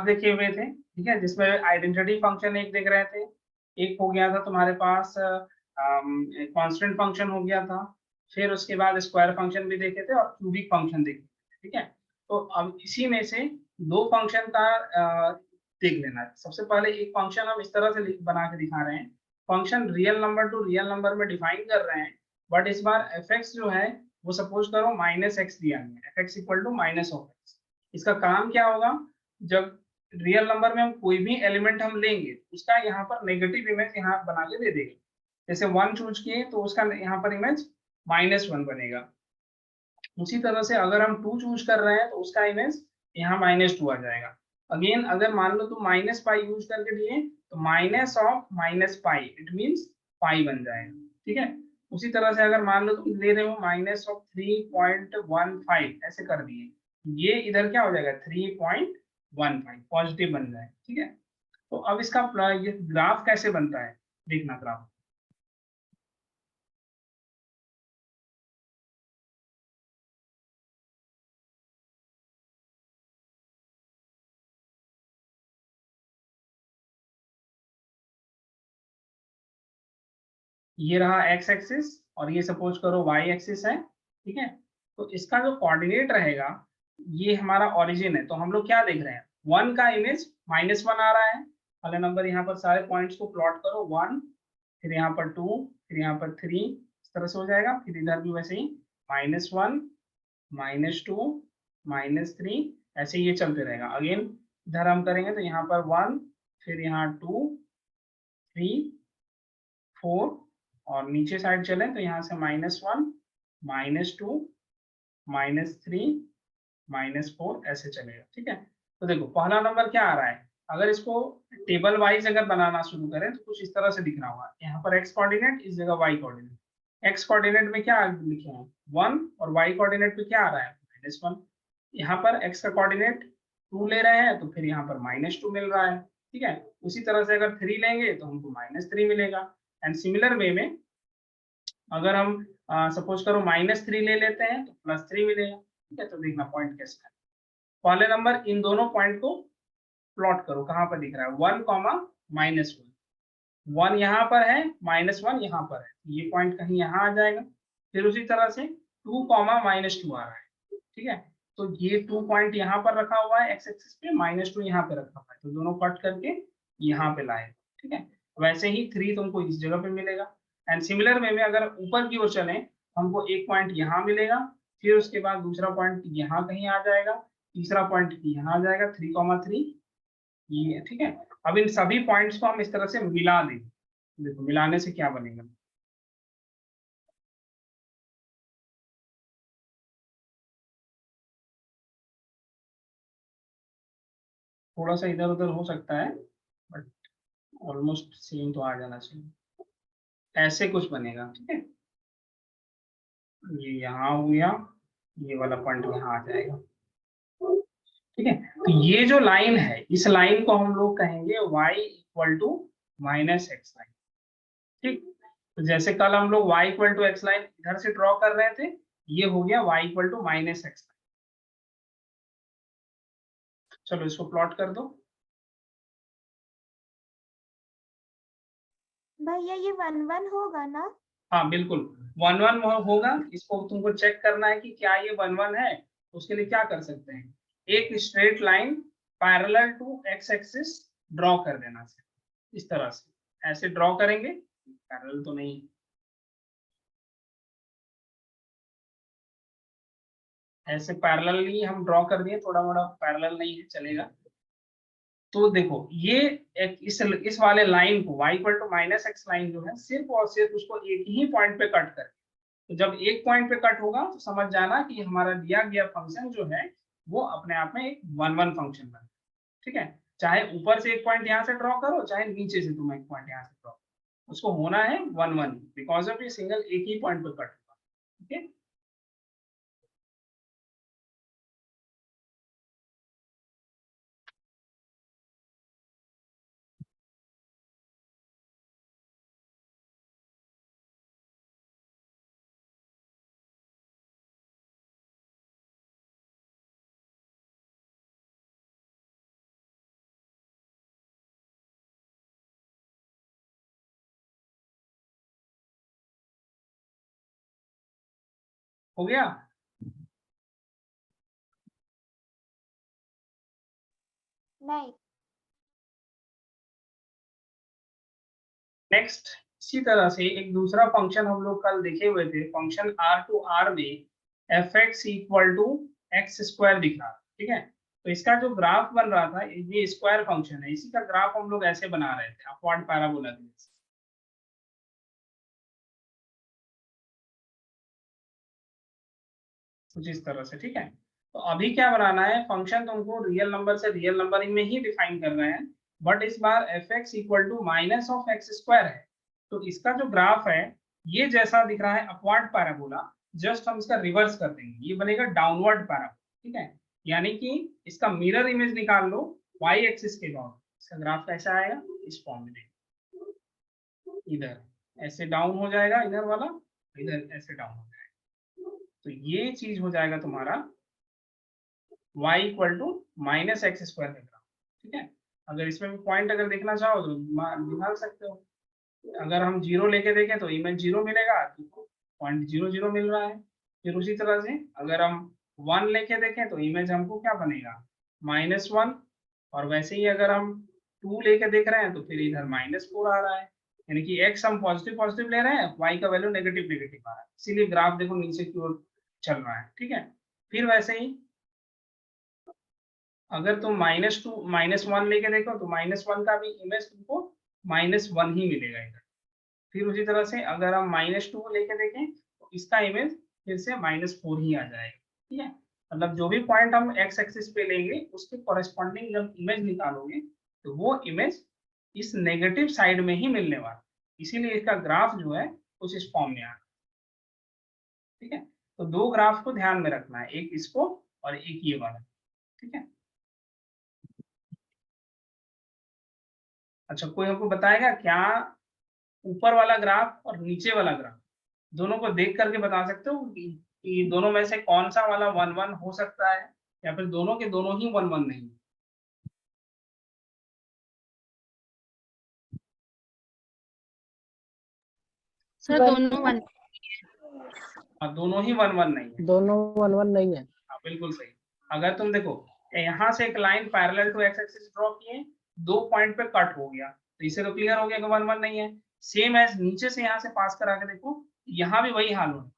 देखे हुए थे, ठीक है, जिसमें आइडेंटिटी फंक्शन एक देख रहे थे, एक हो गया था तुम्हारे पास कांस्टेंट फंक्शन हो गया था, फिर उसके बाद स्क्वायर फंक्शन भी देखे थे और क्यूबिक फंक्शन देखे थे, ठीक है। तो अब इसी में से दो फंक्शन का देख लेना है। सबसे पहले एक फंक्शन हम इस तरह से बना के दिखा रहे हैं, function real number two real number में डिफाइन कर रहे हैं, बट इस बार एफ एक्स जो है वो सपोज करो माइनस एक्स दिया गया, f x equal to minus of x. इसका काम क्या होगा, जब रियल नंबर में हम कोई भी एलिमेंट हम लेंगे उसका यहाँ पर नेगेटिव इमेज यहाँ बना के दे देंगे। जैसे 1 चूज किए तो उसका यहाँ पर इमेज -1 बनेगा। उसी तरह से अगर हम 2 चूज कर रहे हैं तो उसका इमेज यहाँ -2 आ जाएगा। अगेन अगर मान लो तुम माइनस पाई यूज करके दिए तो minus of minus pi it means पाई बन जाएगा, ठीक है। उसी तरह से अगर मान लो तुम ले रहे हो माइनस ऑफ 3.15 ऐसे कर दिए, ये इधर क्या हो जाएगा 3.15 पॉजिटिव बन जाए, ठीक है। तो अब इसका ये ग्राफ कैसे बनता है देखना ग्राफ। ये रहा एक्स एक्सिस और ये सपोज करो वाई एक्सिस है, ठीक है। तो इसका जो कोऑर्डिनेट रहेगा ये हमारा ओरिजिन है, तो हम लोग क्या देख रहे हैं 1 का इमेज -1 आ रहा है। वाले नंबर यहाँ पर सारे पॉइंट्स को प्लॉट करो 1, फिर यहाँ पर 2, फिर यहाँ पर 3, इस तरह से हो जाएगा। फिर इधर भी वैसे ही -1 -2 -3 ऐसे ये चलते रहेगा। अगेन इधर हम करेंगे तो यहाँ पर 1, फिर यहाँ 2 3 4 और नीचे साइड चले तो यहाँ से -1 -2 -3 -4 ऐसे चलेगा, ठीक है। तो देखो पहला नंबर क्या आ रहा है, अगर इसको टेबल वाइज अगर बनाना शुरू करें तो कुछ इस तरह से दिख रहा होगा, यहाँ पर एक्स कोऑर्डिनेट इस जगह वाई कोऑर्डिनेट। एक्स कोऑर्डिनेट में क्या लिखे हैं 1 और वाई कोऑर्डिनेट पे क्या आ रहा है -1। यहाँ पर एक्स का कोऑर्डिनेट 2 ले रहे हैं तो फिर यहाँ पर -2 मिल रहा है, ठीक है। उसी तरह से अगर 3 लेंगे तो हमको -3 मिलेगा। एंड सिमिलर वे में अगर हम सपोज करो -3 ले लेते हैं तो +3 मिलेगा, ठीक है। तो देखना पॉइंट कैसे है, पहले नंबर इन दोनों पॉइंट को प्लॉट करो, कहाँ पर दिख रहा है 1, -1, 1 यहाँ पर है -1 यहाँ पर है, ये पॉइंट कहीं यहाँ आ जाएगा। फिर उसी तरह से 2, -2 आ रहा है, ठीक है। तो ये 2 पॉइंट यहाँ पर रखा हुआ है एक्स एक्सिस पे, -2 यहाँ पे रखा हुआ है, तो दोनों कट करके यहाँ पे लाए, ठीक है। वैसे ही 3 तुमको इस जगह पे मिलेगा। एंड सिमिलर वे में अगर ऊपर की ओर चलें हमको एक पॉइंट यहाँ मिलेगा, फिर उसके बाद दूसरा पॉइंट यहाँ कहीं आ जाएगा, तीसरा पॉइंट यहाँ आ जाएगा 3,3 ये, ठीक है। अब इन सभी पॉइंट्स को हम इस तरह से मिला दें, देखो मिलाने से क्या बनेगा, थोड़ा सा इधर उधर हो सकता है बट ऑलमोस्ट सेम तो आ जाना चाहिए। ऐसे कुछ बनेगा, ठीक है। ये यहाँ हो गया, ये वाला पॉइंट यहाँ आ जाएगा, ठीक है। तो ये जो लाइन है इस लाइन को हम लोग कहेंगे y equal to -x line, ठीक। तो जैसे कल हम लोग y equal to x line इधर से ड्रॉ कर रहे थे, ये हो गया y equal to -x line. चलो इसको प्लॉट कर दो। भैया ये 1 1 होगा ना? हाँ बिल्कुल 1 1 होगा। इसको तुमको चेक करना है कि क्या ये 1 1 है, उसके लिए क्या कर सकते हैं, एक straight line parallel to x axis draw कर देना से, इस तरह से ऐसे ड्रॉ करेंगे, पैरेलल तो नहीं, ऐसे पैरेलली हम ड्रॉ कर दिए, थोड़ा मोड़ा पैरेलल नहीं है चलेगा। तो देखो ये एक इस वाले लाइन को y equal to -x line जो है सिर्फ और सिर्फ उसको एक ही पॉइंट पे कट कर, तो जब एक पॉइंट पे कट होगा तो समझ जाना कि हमारा दिया गया फंक्शन जो है वो अपने आप में एक 1 1 फंक्शन बना, ठीक है। चाहे ऊपर से एक पॉइंट यहाँ से ड्रॉ करो चाहे नीचे से तुम एक पॉइंट यहाँ से ड्रॉ, उसको होना है 1 1 बिकॉज ऑफ ये सिंगल एक ही पॉइंट पे कट होगा, ठीक है। हो गया? नहीं। नेक्स्ट इसी तरह से एक दूसरा फंक्शन हम लोग कल देखे हुए थे, फंक्शन आर टू आर में f x equal to x square दिख रहा, ठीक है। तो इसका जो ग्राफ बन रहा था, ये स्क्वायर फंक्शन है, इसी का ग्राफ हम लोग ऐसे बना रहे थे अपवर्ड पैराबोला के जैसे। कुछ इस तरह से, ठीक है। तो अभी क्या बनाना है, फंक्शन तुमको रियल नंबर से रियल नंबर में ही डिफाइन कर रहे हैं, बट इस बार F x equal to minus of X square है। तो इसका जो ग्राफ है ये जैसा दिख रहा है अपवर्ड पैराबोला, जस्ट हम इसका रिवर्स कर देंगे, ये बनेगा डाउनवर्ड पैराबोला, ठीक है। यानी कि इसका मिरर इमेज निकाल लो वाई एक्सिस के अबाउट, इसका ग्राफ कैसा आएगा, इस फॉर्म में, इधर ऐसे डाउन हो जाएगा इधर वाला, इधर ऐसे डाउन हो जाएगा। तो ये चीज हो जाएगा तुम्हारा y equal to minus x square का ग्राफ, ठीक है। अगर इसमें भी पॉइंट अगर देखना चाहो तो निकाल सकते हो। अगर हम जीरो लेके देखें तो इमेज जीरो मिलेगा, तो पॉइंट जीरो जीरो मिल रहा है। फिर उसी तरह से अगर हम वन लेके देखें तो इमेज हमको क्या बनेगा, माइनस वन। और वैसे ही अगर हम टू लेके देख रहे हैं तो फिर इधर माइनस फोर आ रहा है, यानी कि x हम पॉजिटिव पॉजिटिव ले रहे हैं, y का वैल्यू नेगेटिव नेगेटिव आ रहा है, इसीलिए ग्राफ देखो नीचे की ओर चल रहा है, ठीक है। फिर वैसे ही अगर तुम माइनस टू माइनस वन लेके देखो तो माइनस वन का भी इमेज तुमको माइनस वन ही मिलेगा इधर। फिर उसी तरह से अगर हम माइनस टू लेके देखें तो इसका इमेज फिर से माइनस फोर ही आ जाएगा, ठीक है। मतलब जो भी पॉइंट हम एक्स एक्सिस पे लेंगे उसके कॉरेस्पॉन्डिंग जब इमेज निकालोगे तो वो इमेज इस नेगेटिव साइड में ही मिलने वाला, इसीलिए इसका ग्राफ जो है कुछ इस फॉर्म में आ रहा है, ठीक है। तो दो ग्राफ को ध्यान में रखना है, एक इसको और एक ये वाला, ठीक है। अच्छा, कोई हमको बताएगा क्या ऊपर वाला ग्राफ और नीचे वाला ग्राफ दोनों को देख करके बता सकते हो कि दोनों में से कौन सा वाला वन वन हो सकता है, या फिर दोनों के दोनों ही वन वन नहीं? सर दोनों वन, हाँ, दोनों ही वन वन नहीं है, दोनों वन वन नहीं है। हाँ बिल्कुल सही। अगर तुम देखो यहाँ से एक line parallel to x axis draw किए, दो पॉइंट पे कट हो गया, तो इससे तो क्लियर हो गया कि वन वन नहीं है। सेम एज नीचे से यहाँ से पास करा के देखो, यहाँ भी वही हाल होगा,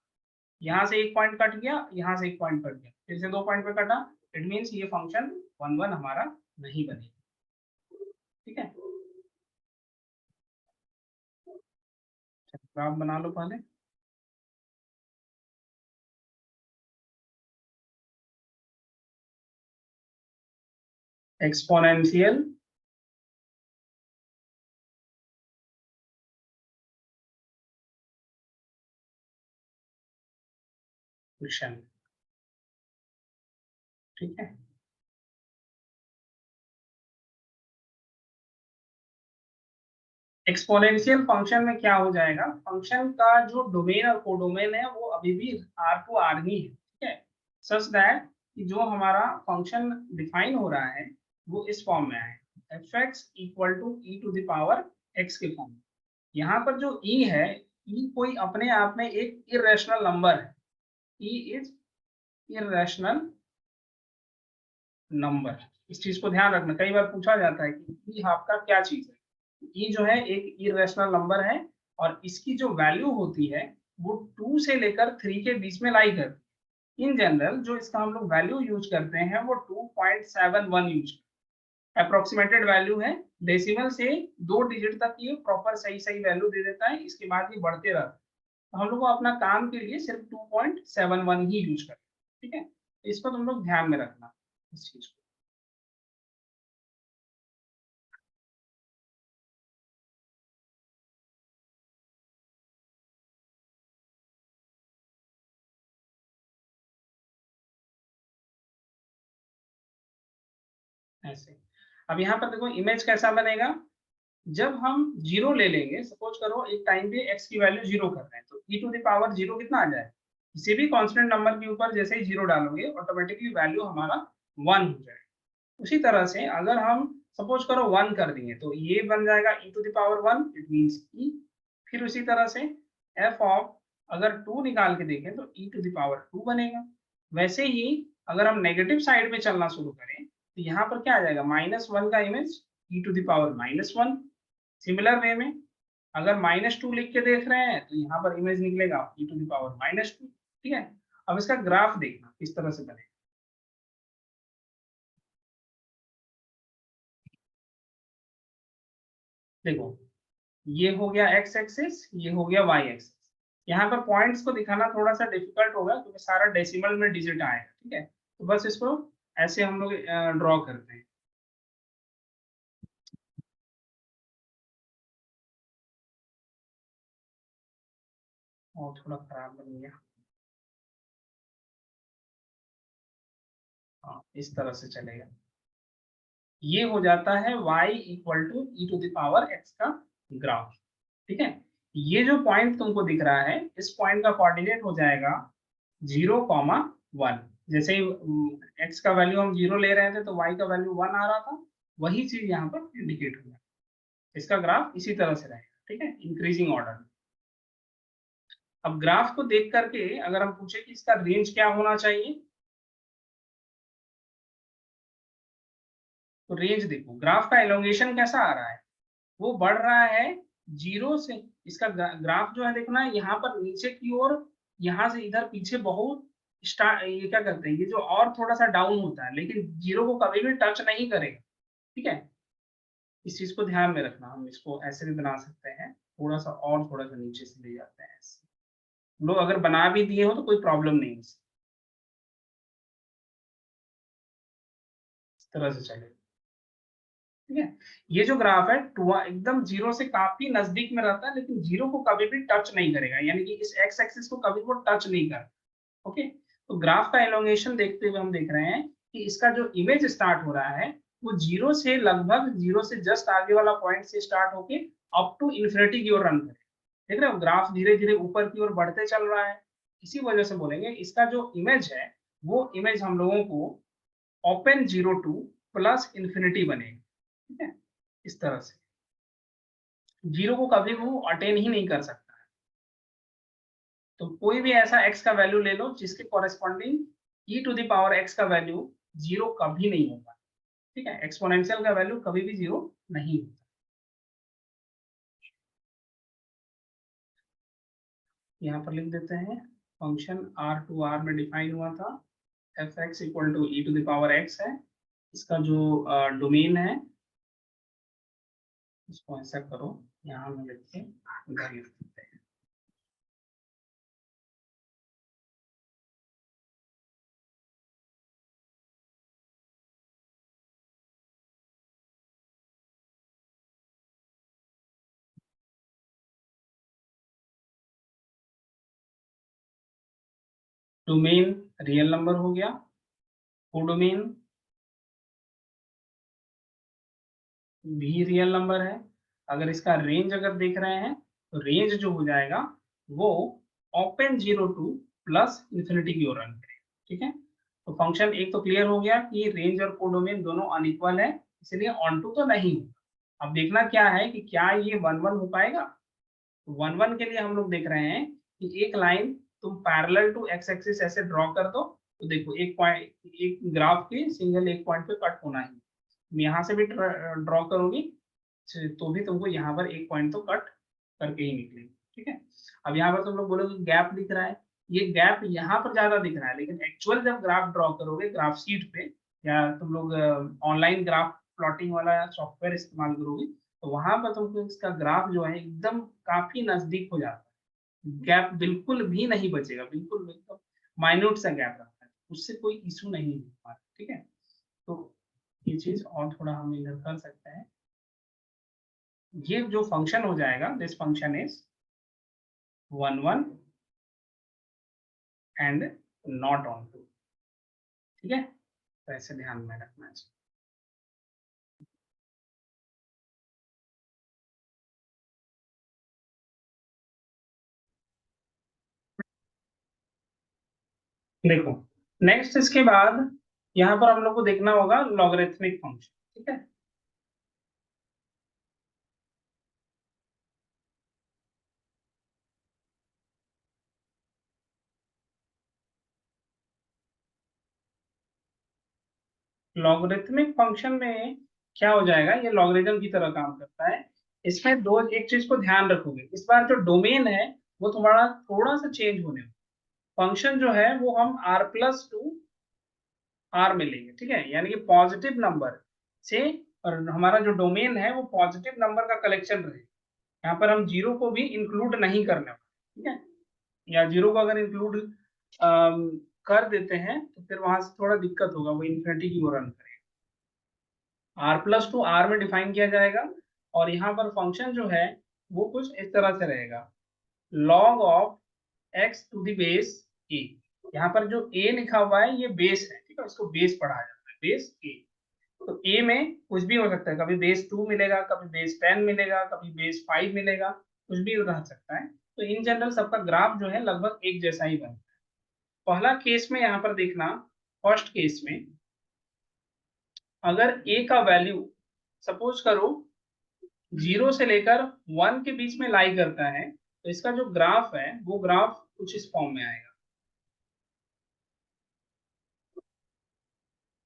यहाँ से एक पॉइंट कट गया, यहाँ से एक पॉइंट कट गया, फिर से दो पॉइंट पे कटा, इट मीन्स ये फंक्शन वन वन हमारा नहीं बनेगा, ठीक है। ग्राफ बना लो पहले। एक्सपोनेंशियल फंक्शन, ठीक है। एक्सपोनेंशियल फंक्शन में क्या हो जाएगा, फंक्शन का जो डोमेन और कोडोमेन है वो अभी भी आर टू आर ही है, ठीक है। सच दैट कि जो हमारा फंक्शन डिफाइन हो रहा है वो इस फॉर्म में है, f x equal to e to the power x के फॉर्म में। यहाँ पर जो ई है, ई कोई अपने आप में एक इरेशनल नंबर है, ई इज इरेशनल नंबर। इस चीज को ध्यान रखना, कई बार पूछा जाता है कि ई आपका क्या चीज है। ई जो है एक इरेशनल नंबर है, और इसकी जो वैल्यू होती है वो 2 से लेकर 3 के बीच में लाई करती है। इन जनरल जो इसका हम लोग वैल्यू यूज करते हैं वो 2.71 यूज, अप्रोक्सीमेटेड वैल्यू है। डेसिमल से 2 डिजिट तक ये प्रॉपर सही सही वैल्यू दे देता है, इसके बाद ये बढ़ते रहता है। तो हम लोग को अपना काम के लिए सिर्फ 2.71 ही यूज करते हैं, ठीक है। इसको तुम लोग ध्यान में रखना इस चीज को। ऐसे अब यहाँ पर देखो इमेज कैसा बनेगा, जब हम जीरो ले लेंगे, सपोज करो एक टाइम पे x की वैल्यू जीरो कर रहे हैं, तो e to the power zero कितना आ जाए, किसी भी कांस्टेंट नंबर के ऊपर जैसे ही जीरो डालोगे ऑटोमेटिकली वैल्यू हमारा वन हो जाएगा। उसी तरह से अगर हम सपोज करो वन कर दिए तो ये बन जाएगा e to the power one, it means e। फिर उसी तरह से f ऑफ अगर 2 निकाल के देखें तो e टू द पावर 2 बनेगा। वैसे ही अगर हम नेगेटिव साइड में चलना शुरू करें तो यहाँ पर क्या आ जाएगा, -1 का image e to the power -1। Similar way में अगर -2 लिख के देख रहे हैं तो यहाँ पर इमेज निकलेगा e टू द पावर -2। ठीक है, अब इसका ग्राफ देखना किस तरह से बनेगा। देखो, ये हो गया x एक्सिस, ये हो गया y एक्सिस। यहाँ पर पॉइंट्स को दिखाना थोड़ा सा डिफिकल्ट होगा क्योंकि सारा डेसिमल में डिजिट आएगा। ठीक है, तो बस इसको ऐसे हम लोग ड्रॉ करते हैं। और थोड़ा खराब बन गया। हाँ, इस तरह से चलेगा। ये हो जाता है y equal to e to the power x का ग्राफ। ठीक है, ये जो पॉइंट तुमको दिख रहा है, इस पॉइंट का कोऑर्डिनेट हो जाएगा 0,1। जैसे ही x का वैल्यू हम 0 ले रहे थे तो y का वैल्यू 1 आ रहा था, वही चीज यहाँ पर इंडिकेट हो गया। इसका ग्राफ इसी तरह से रहेगा। ठीक है, इंक्रीजिंग ऑर्डर में। अब ग्राफ को देख करके अगर हम पूछे कि इसका रेंज क्या होना चाहिए, तो रेंज देखो, ग्राफ का एलोंगेशन कैसा आ रहा है, वो बढ़ रहा है 0 से। इसका ग्राफ जो है देखना, यहाँ पर नीचे की ओर, यहाँ से इधर पीछे बहुत ये क्या करते हैं, ये जो और थोड़ा सा डाउन होता है, लेकिन 0 को कभी भी टच नहीं करेगा। ठीक है, इस चीज को ध्यान में रखना। हम इसको ऐसे भी बना सकते हैं, थोड़ा सा और थोड़ा सा नीचे से ले जाते हैं ऐसे। लोग अगर बना भी दिए हो तो कोई प्रॉब्लम नहीं है, इस तरह से चलेगा। ठीक है, ये जो ग्राफ है एकदम 0 से काफी नजदीक में रहता है, लेकिन 0 को कभी भी टच नहीं करेगा, यानी कि इस x एक्सिस को कभी वो टच नहीं कर। ओके, तो ग्राफ का एलोंगेशन देखते हुए हम देख रहे हैं कि इसका जो इमेज स्टार्ट हो रहा है वो 0 से लगभग 0 से जस्ट आगे वाला पॉइंट से स्टार्ट होके अप टू इन्फिनिटी की ओर रन करे। देख रहे हो, ग्राफ धीरे धीरे ऊपर की ओर बढ़ते चल रहा है। इसी वजह से बोलेंगे इसका जो इमेज है वो इमेज हम लोगों को ओपन 0 टू प्लस इन्फिनिटी बनेगा। ठीक है, इस तरह से 0 को कभी वो अटेन ही नहीं कर सकता है। तो कोई भी ऐसा x का वैल्यू ले लो जिसके corresponding e to the power x का वैल्यू 0 कभी नहीं होगा। ठीक है, एक्सपोनेंशियल का वैल्यू कभी भी 0 नहीं होता। यहाँ पर लिख देते हैं, फंक्शन R में डिफाइन हुआ था, fx equal to e to the power x है। इसका जो डोमेन है, इसको ऐसा करो, यहाँ में लिख के इधर लिख देते हैं। डोमेन रियल नंबर हो गया, कोडोमेन भी रियल नंबर है। अगर इसका रेंज अगर देख रहे हैं तो रेंज जो हो जाएगा वो ओपन 0 टू प्लस इन्फिनिटी की ओर रन करेगा। ठीक है, तो फंक्शन एक तो क्लियर हो गया कि रेंज और कोडोमेन दोनों अनइक्वल है, इसलिए ऑन टू तो नहीं होगा। अब देखना क्या है कि क्या ये 1 1 हो पाएगा। तो 1 1 के लिए हम लोग देख रहे हैं कि एक लाइन तुम पैरेलल टू एक्स एक्सिस ऐसे ड्रॉ कर दो, तो देखो एक पॉइंट, एक ग्राफ के सिंगल एक पॉइंट पे कट होना है। तुम यहाँ से भी ड्रॉ करोगी तो भी तुमको यहाँ पर एक पॉइंट तो कट करके ही निकलेगी। ठीक है, अब यहाँ पर तुम लोग बोलोगे गैप दिख रहा है, ये गैप यहाँ पर ज्यादा दिख रहा है, लेकिन एक्चुअल जब ग्राफ ड्रॉ करोगे ग्राफ शीट पे, या तुम लोग ऑनलाइन ग्राफ प्लॉटिंग वाला सॉफ्टवेयर इस्तेमाल करोगे, तो वहां पर तुमको इसका ग्राफ जो है एकदम काफी नजदीक हो जाता है, गैप बिल्कुल भी नहीं बचेगा, बिल्कुल एकदम माइन्यूट सा गैप रहता है, उससे कोई इशू नहीं है। ठीक है, तो ये चीज और थोड़ा हम इधर कर सकते हैं। ये जो फंक्शन हो जाएगा, this function is 1 1 and not onto. ठीक है, तो ऐसे ध्यान में रखना है। देखो, नेक्स्ट इसके बाद यहाँ पर हम लोग को देखना होगा लॉगरिथमिक फंक्शन। ठीक है, लॉगरिथमिक फंक्शन में क्या हो जाएगा, ये लॉगरिथम की तरह काम करता है। इसमें दो एक चीज को ध्यान रखोगे, इस बार जो डोमेन है वो तुम्हारा थोड़ा सा चेंज होने वाला। फंक्शन जो है वो हम r+2 r में लेंगे, ठीक है, यानी कि पॉजिटिव नंबर से, और हमारा जो डोमेन है वो पॉजिटिव नंबर का कलेक्शन रहेगा। यहाँ पर हम जीरो को भी इंक्लूड नहीं करने वाले, ठीक है, या जीरो को अगर इंक्लूड कर देते हैं तो फिर वहां से थोड़ा दिक्कत होगा, वो इन्फिनिटी की ओर रन करेगा। r+2 r में डिफाइन किया जाएगा, और यहाँ पर फंक्शन जो है वो कुछ इस तरह से रहेगा, log of x to the base a। यहाँ पर जो a लिखा हुआ है ये बेस है, ठीक है, इसको बेस पढ़ा जाता है, बेस a। तो a में कुछ भी हो सकता है, कभी बेस 2 मिलेगा, कभी बेस 10 मिलेगा, कभी बेस 5 मिलेगा, कुछ भी रह सकता है। तो इन जनरल सबका ग्राफ जो है लगभग एक जैसा ही बनता है। पहला केस में यहाँ पर देखना, फर्स्ट केस में अगर a का वैल्यू सपोज करो 0 से लेकर 1 के बीच में लाई करता है, तो इसका जो ग्राफ है वो ग्राफ कुछ इस फॉर्म में आएगा,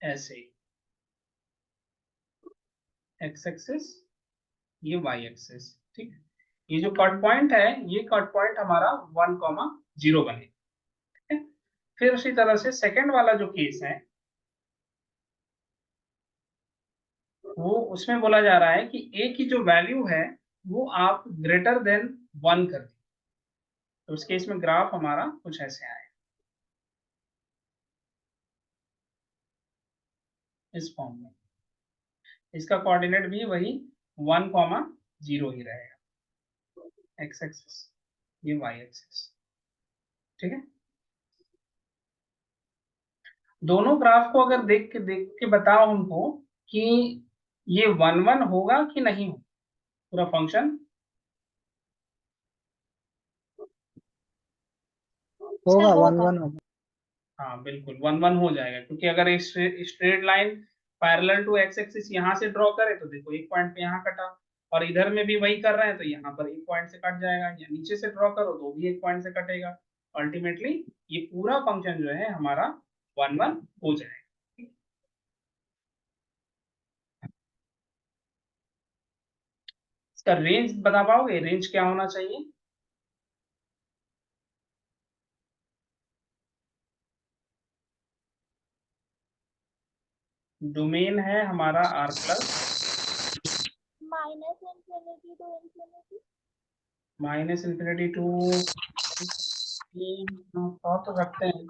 ऐसे, एक्स एक्सिस, ये वाई एक्सिस, ठीक। ये जो कट पॉइंट है, ये कट पॉइंट हमारा 1,0 बनेगा, ठीक है। फिर उसी तरह से सेकंड वाला जो केस है वो, उसमें बोला जा रहा है कि a की जो वैल्यू है वो आप ग्रेटर देन 1 कर दीजिए। तो उस केस में ग्राफ हमारा कुछ ऐसे आएगा, इस फॉर्म में। इसका कोऑर्डिनेट भी वही 1,0 ही रहेगा, एक्स एक्सिस, ये वाई एक्सिस, ठीक है। दोनों ग्राफ को अगर देख के बताओ हमको कि ये 1,1 होगा कि नहीं होगा पूरा फंक्शन। सर होगा, वन होगा। वन होगा। हाँ बिल्कुल 1,1 हो जाएगा, क्योंकि अगर एक straight line parallel to x axis यहाँ से ड्रॉ करे तो देखो एक पॉइंट पे यहाँ कटा, और इधर में भी वही कर रहे हैं तो यहाँ पर एक पॉइंट से कट जाएगा, या नीचे से ड्रॉ करो तो भी एक पॉइंट से कटेगा। अल्टीमेटली ये पूरा फंक्शन जो है हमारा 1,1 हो जाएगा। इसका रेंज बता पाओगे, रेंज क्या होना चाहिए? डोमेन है हमारा r+, -∞ टू तो रखते हैं,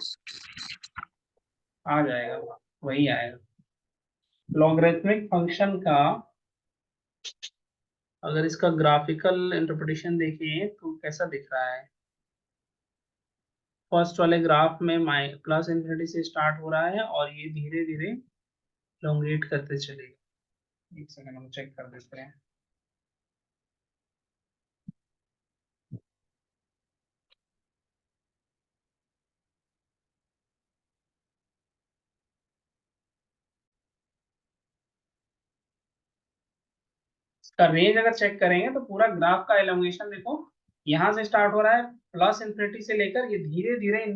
आ जाएगा, वही आएगा। लॉगरिथमिक फंक्शन का अगर इसका ग्राफिकल इंटरप्रिटेशन देखें तो कैसा दिख रहा है, फर्स्ट वाले ग्राफ में +∞ से स्टार्ट हो रहा है और ये धीरे धीरे लोंगेट करते चलेगा। एक सेकंड हम चेक कर देते हैं। इसका रेंज अगर चेक करेंगे तो पूरा ग्राफ का एलोंगेशन देखो, यहाँ से स्टार्ट हो रहा है +∞ से लेकर ये धीरे धीरे -∞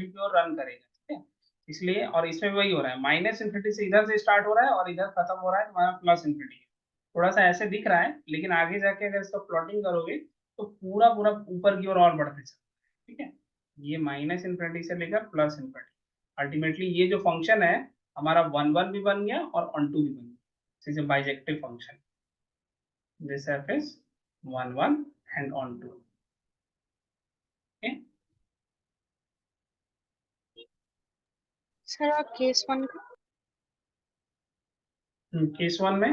की ओर रन करेगा, ठीक है। इसलिए, और इसमें वही हो रहा है, -∞ से इधर से स्टार्ट हो रहा है और इधर खत्म हो रहा है तुम्हारा +∞। थोड़ा सा ऐसे दिख रहा है, लेकिन आगे जाके अगर इसका प्लॉटिंग करोगे तो पूरा पूरा ऊपर की ओर और बढ़ते चलते, ठीक है। ये -∞ से लेकर +∞। अल्टीमेटली ये जो फंक्शन है हमारा 1,1 भी बन गया और ऑन 2 भी बन गया, is a bijective function. This f is 1,1 and on 2, okay। Sir आप केस 1 का केस 1 में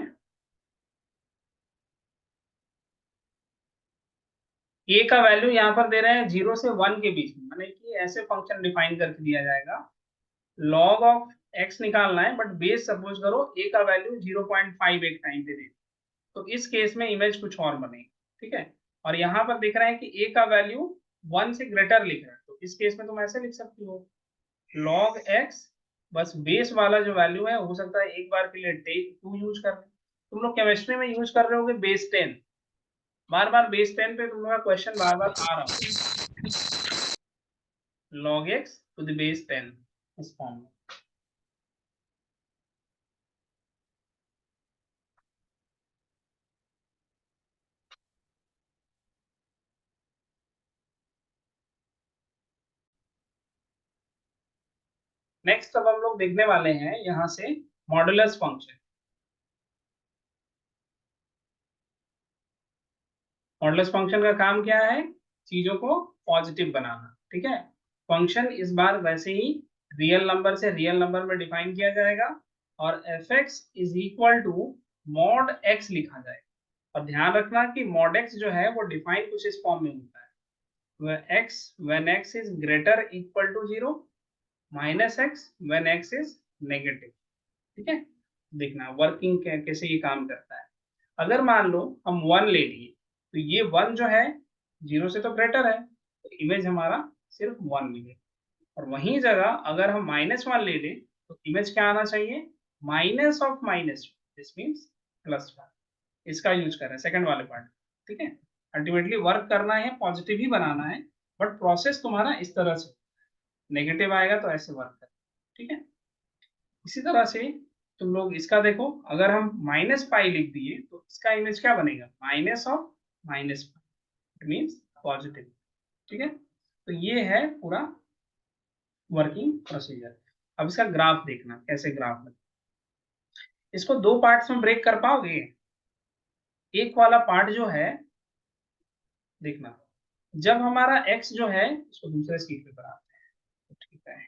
a का वैल्यू यहाँ पर दे रहे हैं 0 से 1 के बीच में, माने कि ऐसे फंक्शन डिफाइन करके दिया जाएगा, log ऑफ x निकालना है, बट बेस सपोज करो a का वैल्यू 0.5 एक टाइम पे दे, तो इस केस में इमेज कुछ और बनेगी, ठीक है। और यहाँ पर दिख रहा है कि a का वैल्यू 1 से ग्रेटर लिख रहा है, तो इस केस में तुम ऐसे लिख सकती हो log x, बस बेस वाला जो वैल्यू है हो सकता है एक बार के लिए 2 यूज कर ले, तुम लोग केमिस्ट्री में यूज कर रहे होगे बेस 10, बार बार बेस 10 पे तुम लोग का क्वेश्चन बार बार आ रहा होगा, log x to the base 10 इस फॉर्म में। नेक्स्ट अब हम लोग देखने वाले हैं यहाँ से मॉडुलस फंक्शन। मॉडुलस फंक्शन का काम क्या है? चीजों को पॉजिटिव बनाना, ठीक है। फंक्शन इस बार वैसे ही रियल नंबर से रियल नंबर में डिफाइन किया जाएगा और f x is equal to mod x लिखा जाएगा। और ध्यान रखना कि मॉड एक्स जो है वो डिफाइन कुछ इस फॉर्म में होता है, x when x is greater equal to 0 minus x when x is negative, ठीक है। देखना वर्किंग कैसे ये काम करता है। अगर मान लो हम 1 ले लिए तो ये 1 जो है 0 से तो ग्रेटर है, तो इमेज हमारा सिर्फ 1 मिलेगा। और वहीं जगह अगर हम -1 ले लें तो इमेज क्या आना चाहिए? Minus of minus, this means +1। इसका यूज कर रहे हैं सेकंड वाले पार्ट, ठीक है। अल्टीमेटली वर्क करना है, पॉजिटिव ही बनाना है, बट प्रोसेस तुम्हारा इस तरह से, नेगेटिव आएगा तो ऐसे वर्क कर, ठीक है। इसी तरह से तुम लोग इसका देखो, अगर हम -पाई लिख दिए तो इसका इमेज क्या बनेगा? Minus of minus pi, it means positive, ठीक है। तो ये है पूरा वर्किंग प्रोसीजर। अब इसका ग्राफ देखना कैसे ग्राफ बने। इसको दो पार्ट्स में ब्रेक कर पाओगे? एक वाला पार्ट जो है, देखना, जब हमारा x जो है, इसको दूसरे स्कीट पे बनाते हैं, तो ठीक है।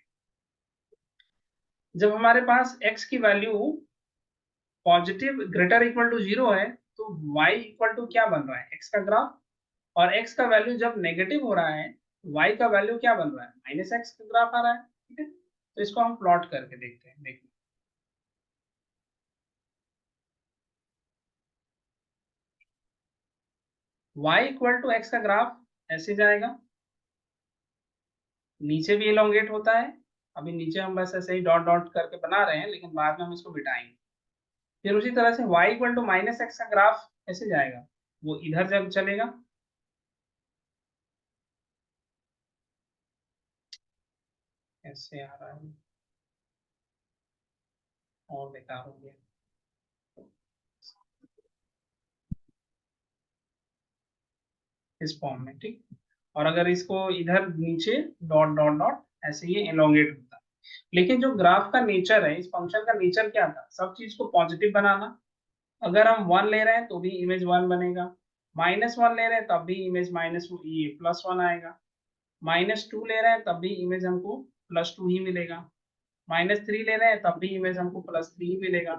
जब हमारे पास x की value positive greater equal to 0 है तो y इक्वल टू क्या बन रहा है? x का ग्राफ। और x का वैल्यू जब नेगेटिव हो रहा है, y का वैल्यू क्या बन रहा है? -x का ग्राफ आ रहा है, ठीक है। तो इसको हम प्लॉट करके देखते हैं। देखिए y इक्वल टू x का ग्राफ ऐसे जाएगा, नीचे भी एलोंगेट होता है। अभी नीचे हम बस ऐसे ही डॉट डॉट करके बना रहे हैं, लेकिन बाद में हम इसको बिठाएंगे। फिर उसी तरह से y इक्वल टू -x का ग्राफ कैसे जाएगा? वो इधर जब चलेगा, ऐसे आ रहा है और बेकार हो गया, इस फॉर्म में, ठीक। और अगर इसको इधर नीचे डॉट डॉट डॉट ऐसे ही एलोंगेट होता है। लेकिन जो ग्राफ का नेचर है, इस फंक्शन का नेचर क्या था? सब चीज को पॉजिटिव बनाना। अगर हम 1 ले रहे हैं तो भी इमेज 1 बनेगा, -1 ले रहे हैं तब भी इमेज माइनस ये +1 आएगा, -2 ले रहे हैं तब भी इमेज हमको +2 ही मिलेगा, -3 ले रहे हैं तब भी इमेज हमको +3 ही मिलेगा,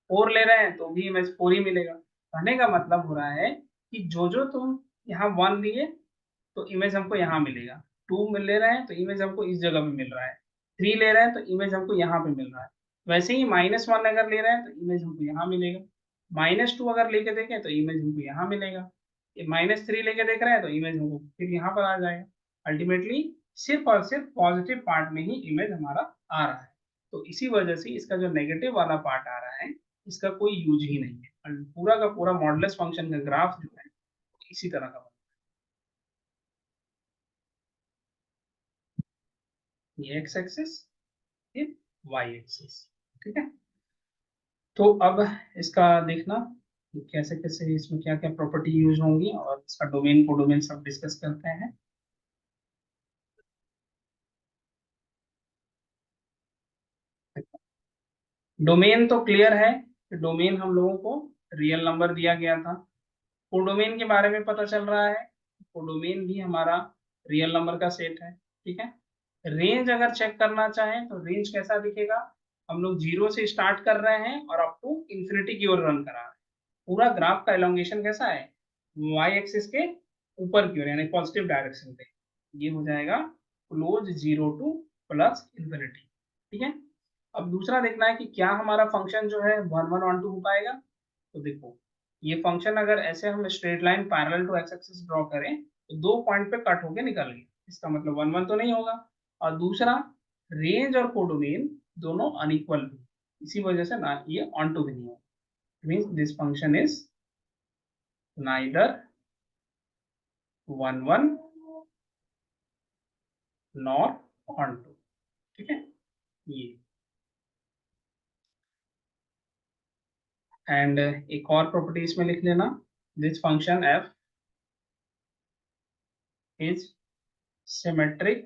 4 ले रहे हैं तो भी इमेज 4 ही मिलेगा। कहने का मतलब हो रहा है कि जो जो तुम यहाँ 1 लिए तो इमेज हमको यहाँ मिलेगा, 2 ले रहे हैं तो इमेज हमको इस जगह पे मिल रहा है, 3 ले रहे हैं तो इमेज हमको यहाँ पे मिल रहा है। वैसे ही -1 अगर ले रहे हैं तो इमेज हमको यहाँ मिलेगा, -2 अगर लेके देखें तो इमेज हमको यहाँ मिलेगा, -3 लेके देख रहे हैं तो इमेज हमको फिर यहाँ पर आ जाएगा। अल्टीमेटली सिर्फ और सिर्फ पॉजिटिव पार्ट में ही इमेज हमारा आ रहा है। तो इसी वजह से इसका जो नेगेटिव वाला पार्ट आ रहा है, इसका कोई यूज ही नहीं है। और पूरा का पूरा मॉडुलस फंक्शन का ग्राफ जो है इसी तरह का, ये x एक्सिस, ये y एक्सिस, ठीक है। तो अब इसका देखना कि कैसे कैसे इसमें क्या क्या प्रॉपर्टी यूज होंगी और इसका डोमेन को डोमेन सब डिस्कस करते हैं। डोमेन तो क्लियर है कि डोमेन हम लोगों को रियल नंबर दिया गया था। कोडोमेन के बारे में पता चल रहा है, कोडोमेन भी हमारा रियल नंबर का सेट है, ठीक है। रेंज अगर चेक करना चाहें तो रेंज कैसा दिखेगा? हम लोग 0 से स्टार्ट कर रहे हैं और अप टू इंफिनिटी की ओर रन करा रहे हैं। पूरा ग्राफ का एलोंगेशन कैसा है? y एक्सिस के ऊपर की ओर, यानी पॉजिटिव डायरेक्शन पे। ये हो जाएगा क्लोज 0 टू प्लस इंफिनिटी, ठीक है। अब दूसरा देखना है कि क्या हमारा फंक्शन जो है 1 1 1 2 हो पाएगा। तो देखो, ये फंक्शन अगर ऐसे हम straight line parallel to x axis draw करें तो 2 पॉइंट पे कट होके निकल गए, इसका मतलब 1 1 तो नहीं होगा। और दूसरा, रेंज और कोडोमेन दोनों अनइक्वल भी, इसी वजह से ना ये ऑन टू भी नहीं होगा। Means this function is neither 1 1 nor onto, ठीक है। ये एंड एक और प्रॉपर्टी इसमें लिख लेना, this function f is symmetric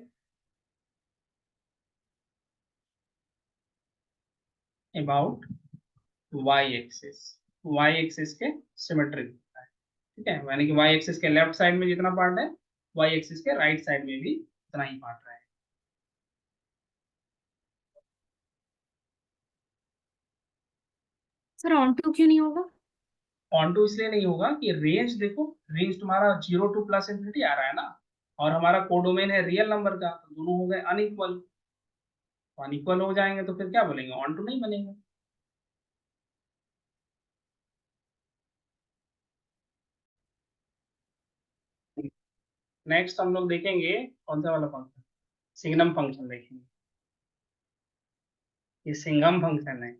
about y axis, y axis के सिमेट्रिक होता है, ठीक है, यानी कि वाई एक्सिस के लेफ्ट साइड में जितना पार्ट है वाई एक्सिस के राइट साइड में भी उतना ही पार्ट रहेगा। सर ऑन टू क्यों नहीं होगा? ऑन टू इसलिए नहीं होगा कि रेंज देखो, रेंज तुम्हारा 0 टू प्लस इंफिनिटी आ रहा है ना, और हमारा कोडोमेन है रियल नंबर का, तो दोनों हो गए अनइक्वल, तो अनइक्वल हो जाएंगे तो फिर क्या बोलेंगे, ऑन टू नहीं बनेगा। नेक्स्ट हम लोग देखेंगे कौन सा वाला फंक्शन, सिग्नम फंक्शन देखेंगे। ये सिंगम फंक्शन है।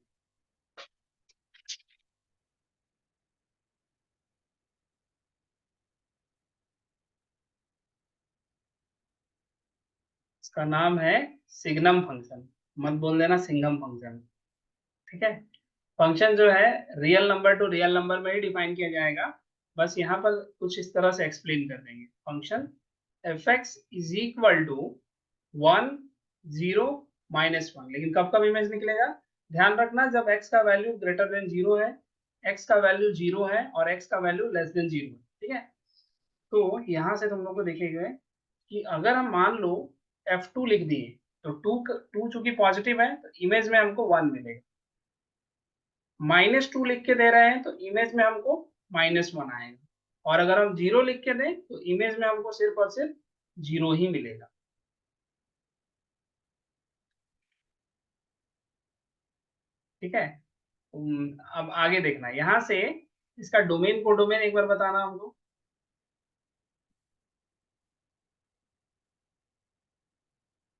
इसका नाम है सिग्नम फंक्शन, मत बोल देना सिंगम फंक्शन, ठीक है। फंक्शन जो है real number two real number में ही डिफाइन किया जाएगा, बस यहाँ पर कुछ इस तरह से एक्सप्लेन कर देंगे। Function f x is equal to 1 0 -1, लेकिन कब कब इमेज निकलेगा, ध्यान रखना जब x का वैल्यू ग्रेटर देन 0 है, x का वैल्यू 0 है और x का वैल्यू लेस देन 0 है, ठीक है। तो यहाँ से तुम लोग को देखेंगे कि अगर हम मान लो f2 लिख दिए, तो 2 चूंकि पॉजिटिव है तो इमेज में हमको 1 मिलेगा, -2 लिख के दे रहे हैं तो इमेज में हमको -1 आएगा, और अगर हम 0 लिख के दें तो इमेज में हमको सिर्फ और सिर्फ 0 ही मिलेगा, ठीक है। अब आगे देखना यहाँ से, इसका डोमेन को डोमेन एक बार बताना हमको।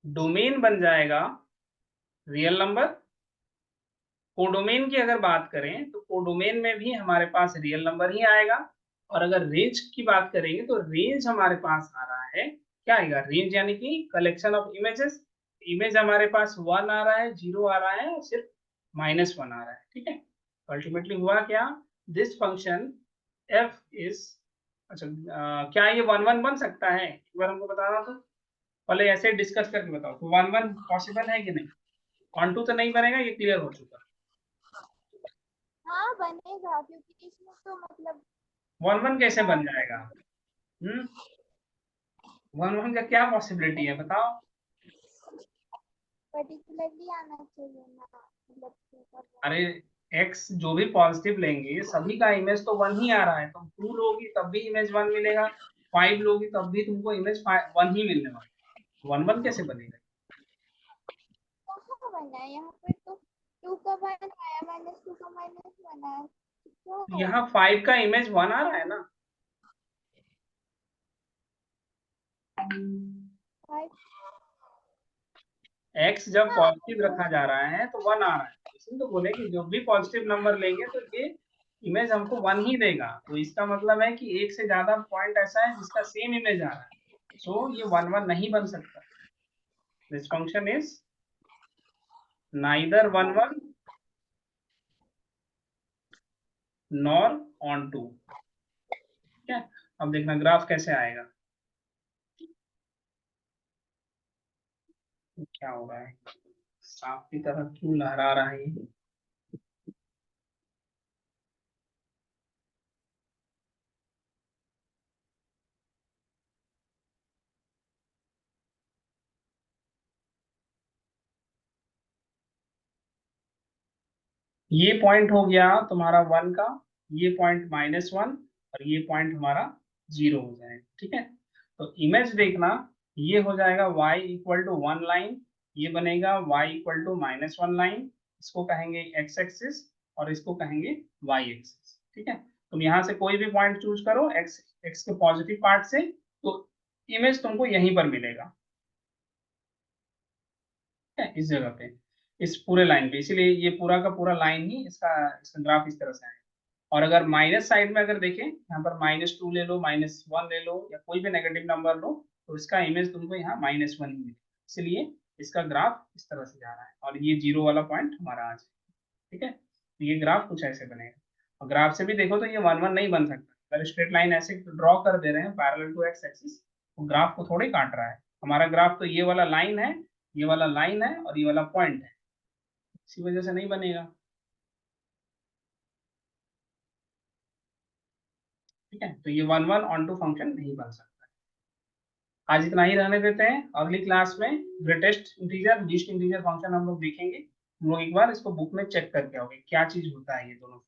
डोमेन बन जाएगा रियल नंबर। कोडोमेन की अगर बात करें तो कोडोमेन में भी हमारे पास रियल नंबर ही आएगा, और अगर रेंज की बात करेंगे तो रेंज हमारे पास आ रहा है, क्या आएगा, रेंज यानी कि कलेक्शन ऑफ इमेजेस, इमेज हमारे पास 1 आ रहा है, 0 आ रहा है और सिर्फ -1 आ रहा है, ठीक है। अल्टीमेटली हुआ क्या, दिस फंक्शन एफ इज, अच्छा क्या ये 1 1 बन सकता है, एक बार हमको बताना तो, पहले ऐसे डिस्कस करके बताओ, तो 1 1 पॉसिबल है कि नहीं, 1 2 तो नहीं बनेगा, ये क्लियर हो चुका। हाँ बनेगा, क्योंकि इसमें तो मतलब 1 1 कैसे बन जाएगा, 1 1 का क्या पॉसिबिलिटी है बताओ। पर्टिकुलरली आना चाहिए ना, मतलब अरे x जो भी पॉजिटिव लेंगे सभी का इमेज तो 1 ही आ रहा है, तुम 2 लोगी तब भी इमेज 1 मिलेगा, 5 लोगी तब भी तुमको इमेज 1 ही मिलने वाला, 1 1 कैसे बनेगा। कहाँ बना है यहाँ पे, तो 2 का बनाया, -2 का -1 बनाया, क्या है यहाँ 5 का इमेज 1 आ रहा है ना, 5? x जब हाँ पॉजिटिव रखा जा रहा है तो 1 आ रहा है, इसलिए तो बोले कि जो भी पॉजिटिव नंबर लेंगे तो ये इमेज हमको 1 ही देगा, तो इसका मतलब है कि एक से ज्यादा पॉइंट ऐसा है जिसका सेम इमेज आ रहा है, सो ये 1 1 नहीं बन सकता। This function is neither 1 1 nor onto, ठीक है। अब देखना ग्राफ कैसे आएगा, क्या हो रहा है, सांप की तरह क्यों लहरा रहा है ये पॉइंट हो गया तुम्हारा 1 का, ये पॉइंट -1 और ये पॉइंट हमारा 0 हो जाएगा, ठीक है। तो इमेज देखना, ये हो जाएगा y इक्वल टू 1 लाइन, ये बनेगा y इक्वल टू -1 लाइन, इसको कहेंगे x एक्सिस और इसको कहेंगे y एक्सिस, ठीक है। तुम यहाँ से कोई भी पॉइंट चूज करो x के पॉजिटिव पार्ट से, तो इमेज तुमको यहीं पर मिलेगा, ठीक है, इस जगह पे, इस पूरे लाइन पे, इसीलिए ये पूरा का पूरा लाइन ही इसका ग्राफ इस तरह से है। और अगर माइनस साइड में अगर देखें, यहाँ पर -2 ले लो, -1 ले लो, या कोई भी नेगेटिव नंबर लो, तो इसका इमेज तुमको यहाँ -1 ही मिलेगा, इसलिए इसका ग्राफ इस तरह से जा रहा है और ये 0 वाला पॉइंट हमारा आ जाए, ठीक है। तो ये ग्राफ कुछ ऐसे बनेगा, और ग्राफ से भी देखो तो ये 1 1 नहीं बन सकता, अगर स्ट्रेट लाइन ऐसे ड्रॉ कर दे रहे हैं पैरेलल टू एक्स एक्सिस, तो ग्राफ को थोड़ी काट रहा है, हमारा ग्राफ तो ये वाला लाइन है, ये वाला लाइन है और ये वाला पॉइंट है, इसी वजह से नहीं बनेगा। ठीक है, तो ये 1 1 ऑन टू फंक्शन नहीं बन सकता। आज इतना ही रहने देते हैं, अगली क्लास में greatest integer least integer function हम लोग देखेंगे। हम लोग एक बार इसको बुक में चेक करके आओगे क्या चीज होता है ये दोनों।